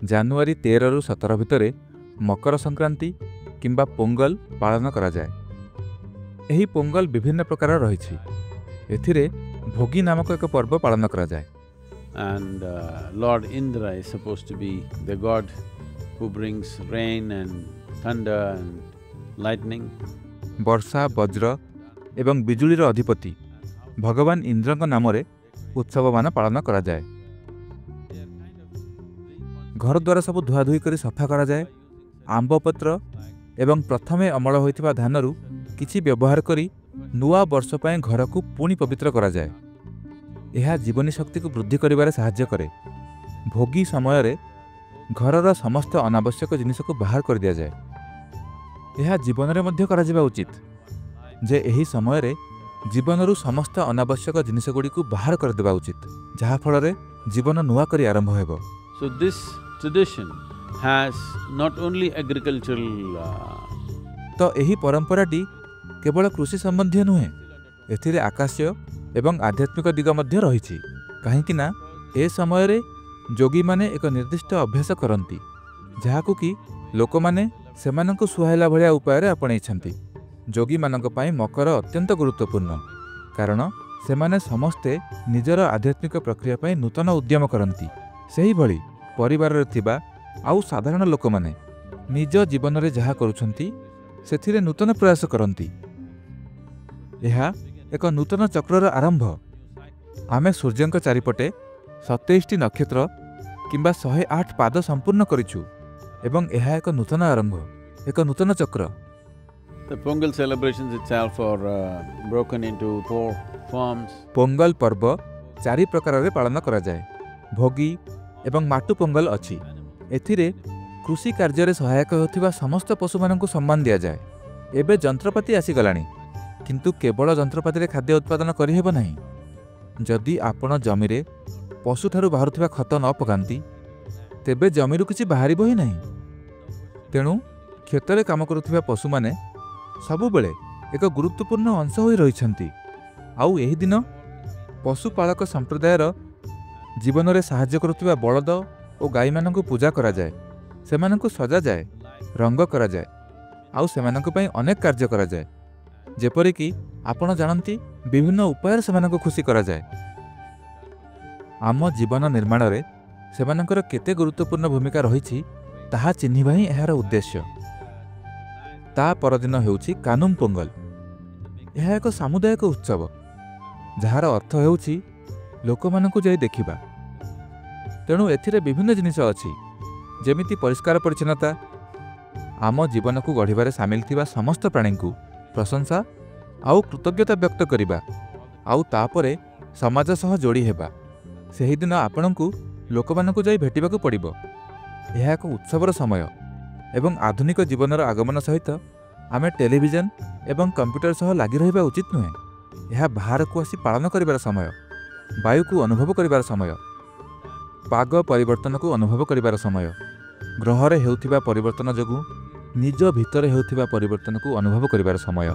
ଜାନୁଆରୀ 13 ରୁ 17 ଭିତରେ ମକର ସଂକ୍ରାନ୍ତି କିମ୍ବା ପୋଙ୍ଗଲ ପାଳନ କରାଯାଏ। ଏହି ପୋଙ୍ଗଲ ବିଭିନ୍ନ ପ୍ରକାର ରହିଛି। ଏଥିରେ ଭୋଗୀ ନାମକ ଏକ ପର୍ବ ପାଳନ କରାଯାଏ। And Lord Indra is supposed to be the god who brings rain and thunder and lightning. ବର୍ଷା, ବଜ୍ର ଏବଂ ବିଜୁଳିର ଅଧିପତି ଭଗବାନ ଇନ୍ଦ୍ରଙ୍କ ନାମରେ ଉତ୍ସବମାନ ପାଳନ କରାଯାଏ। ଘରଦ୍ୱାର ସବୁ ଧୁଆଧୁଇ କରି ସଫା କରାଯାଏ। ଆମ୍ବପତ୍ର ଏବଂ ପ୍ରଥମେ ଅମଳ ହୋଇଥିବା ଧାନରୁ କିଛି ବ୍ୟବହାର କରି ନୂଆ ବର୍ଷ ପାଇଁ ଘରକୁ ପୁଣି ପବିତ୍ର କରାଯାଏ। ଏହା ଜୀବନୀ ଶକ୍ତିକୁ ବୃଦ୍ଧି କରିବାରେ ସାହାଯ୍ୟ କରେ। ଭୋଗୀ ସମୟରେ ଘରର ସମସ୍ତ ଅନାବଶ୍ୟକ ଜିନିଷକୁ ବାହାର କରିଦିଆଯାଏ। ଏହା ଜୀବନରେ ମଧ୍ୟ କରାଯିବା ଉଚିତ ଯେ ଏହି ସମୟରେ ଜୀବନରୁ ସମସ୍ତ ଅନାବଶ୍ୟକ ଜିନିଷଗୁଡ଼ିକୁ ବାହାର କରିଦେବା ଉଚିତ, ଯାହାଫଳରେ ଜୀବନ ନୂଆ କରି ଆରମ୍ଭ ହେବ। So this tradition has not only agricultural ତ ଏହି ପରମ୍ପରାଟି କେବଳ କୃଷି ସମ୍ବନ୍ଧୀୟ ନୁହେଁ, ଏଥିରେ ଆକାଶୀୟ ଏବଂ ଆଧ୍ୟାତ୍ମିକ ଦିଗ ମଧ୍ୟ ରହିଛି। କାହିଁକି ନା ଏ ସମୟରେ ଯୋଗୀମାନେ ଏକ ନିର୍ଦ୍ଦିଷ୍ଟ ଅଭ୍ୟାସ କରନ୍ତି, ଯାହାକୁ କି ଲୋକମାନେ ସେମାନଙ୍କୁ ସୁହାଇଲା ଭଳିଆ ଉପାୟରେ ଆପଣେଇଛନ୍ତି। ଯୋଗୀମାନଙ୍କ ପାଇଁ ମକର ଅତ୍ୟନ୍ତ ଗୁରୁତ୍ୱପୂର୍ଣ୍ଣ, କାରଣ ସେମାନେ ସମସ୍ତେ ନିଜର ଆଧ୍ୟାତ୍ମିକ ପ୍ରକ୍ରିୟା ପାଇଁ ନୂତନ ଉଦ୍ୟମ କରନ୍ତି। ସେହିଭଳି ପରିବାରରେ ଥିବା ଆଉ ସାଧାରଣ ଲୋକମାନେ ନିଜ ଜୀବନରେ ଯାହା କରୁଛନ୍ତି ସେଥିରେ ନୂତନ ପ୍ରୟାସ କରନ୍ତି। ଏହା ଏକ ନୂତନ ଚକ୍ରର ଆରମ୍ଭ। ଆମେ ସୂର୍ଯ୍ୟଙ୍କ ଚାରିପଟେ 27ଟି ନକ୍ଷତ୍ର କିମ୍ବା 108 ପାଦ ସମ୍ପୂର୍ଣ୍ଣ କରିଛୁ ଏବଂ ଏହା ଏକ ନୂତନ ଆରମ୍ଭ, ଏକ ନୂତନ ଚକ୍ର। The Pongal celebrations itself are broken into 4 forms. Pongal ପର୍ବ 4 ପ୍ରକାରରେ ପାଳନ କରାଯାଏ। ଭୋଗୀ ଏବଂ ମାଟୁ ପୋଙ୍ଗଲ ଅଛି। ଏଥିରେ କୃଷି କାର୍ଯ୍ୟରେ ସହାୟକ ହେଉଥିବା ସମସ୍ତ ପଶୁମାନଙ୍କୁ ସମ୍ମାନ ଦିଆଯାଏ। ଏବେ ଯନ୍ତ୍ରପାତି ଆସିଗଲାଣି, କିନ୍ତୁ କେବଳ ଯନ୍ତ୍ରପାତିରେ ଖାଦ୍ୟ ଉତ୍ପାଦନ କରିହେବ ନାହିଁ। ଯଦି ଆପଣ ଜମିରେ ପଶୁଠାରୁ ବାହାରୁଥିବା ଖତ ନ ପକାନ୍ତି, ତେବେ ଜମିରୁ କିଛି ବାହାରିବ ହିଁ ନାହିଁ। ତେଣୁ କ୍ଷେତରେ କାମ କରୁଥିବା ପଶୁମାନେ ସବୁବେଳେ ଏକ ଗୁରୁତ୍ୱପୂର୍ଣ୍ଣ ଅଂଶ ହୋଇ ରହିଛନ୍ତି। ଆଉ ଏହି ଦିନ ପଶୁପାଳକ ସମ୍ପ୍ରଦାୟର ଜୀବନରେ ସାହାଯ୍ୟ କରୁଥିବା ବଳଦ ଓ ଗାଈମାନଙ୍କୁ ପୂଜା କରାଯାଏ। ସେମାନଙ୍କୁ ସଜାଯାଏ, ରଙ୍ଗ କରାଯାଏ ଆଉ ସେମାନଙ୍କ ପାଇଁ ଅନେକ କାର୍ଯ୍ୟ କରାଯାଏ। ଯେପରିକି ଆପଣ ଜାଣନ୍ତି, ବିଭିନ୍ନ ଉପାୟରେ ସେମାନଙ୍କୁ ଖୁସି କରାଯାଏ। ଆମ ଜୀବନ ନିର୍ମାଣରେ ସେମାନଙ୍କର କେତେ ଗୁରୁତ୍ୱପୂର୍ଣ୍ଣ ଭୂମିକା ରହିଛି ତାହା ଚିହ୍ନିବା ହିଁ ଏହାର ଉଦ୍ଦେଶ୍ୟ। ତା ପରଦିନ ହେଉଛି କାନୁମ ପୋଙ୍ଗଲ। ଏହା ଏକ ସାମୁଦାୟିକ ଉତ୍ସବ, ଯାହାର ଅର୍ଥ ହେଉଛି ଲୋକମାନଙ୍କୁ ଯାଇ ଦେଖିବା। ତେଣୁ ଏଥିରେ ବିଭିନ୍ନ ଜିନିଷ ଅଛି, ଯେମିତି ପରିଷ୍କାର ପରିଚ୍ଛନ୍ନତା, ଆମ ଜୀବନକୁ ଗଢ଼ିବାରେ ସାମିଲ ଥିବା ସମସ୍ତ ପ୍ରାଣୀଙ୍କୁ ପ୍ରଶଂସା ଆଉ କୃତଜ୍ଞତା ବ୍ୟକ୍ତ କରିବା, ଆଉ ତାପରେ ସମାଜ ସହ ଯୋଡ଼ି ହେବା। ସେହିଦିନ ଆପଣଙ୍କୁ ଲୋକମାନଙ୍କୁ ଯାଇ ଭେଟିବାକୁ ପଡ଼ିବ। ଏହା ଏକ ଉତ୍ସବର ସମୟ ଏବଂ ଆଧୁନିକ ଜୀବନର ଆଗମନ ସହିତ ଆମେ ଟେଲିଭିଜନ ଏବଂ କମ୍ପ୍ୟୁଟର ସହ ଲାଗି ରହିବା ଉଚିତ ନୁହେଁ। ଏହା ବାହାରକୁ ଆସି ପାଳନ କରିବାର ସମୟ, ବାୟୁକୁ ଅନୁଭବ କରିବାର ସମୟ, ପାଗ ପରିବର୍ତ୍ତନକୁ ଅନୁଭବ କରିବାର ସମୟ, ଗ୍ରହରେ ହେଉଥିବା ପରିବର୍ତ୍ତନ ଯୋଗୁଁ ନିଜ ଭିତରେ ହେଉଥିବା ପରିବର୍ତ୍ତନକୁ ଅନୁଭବ କରିବାର ସମୟ।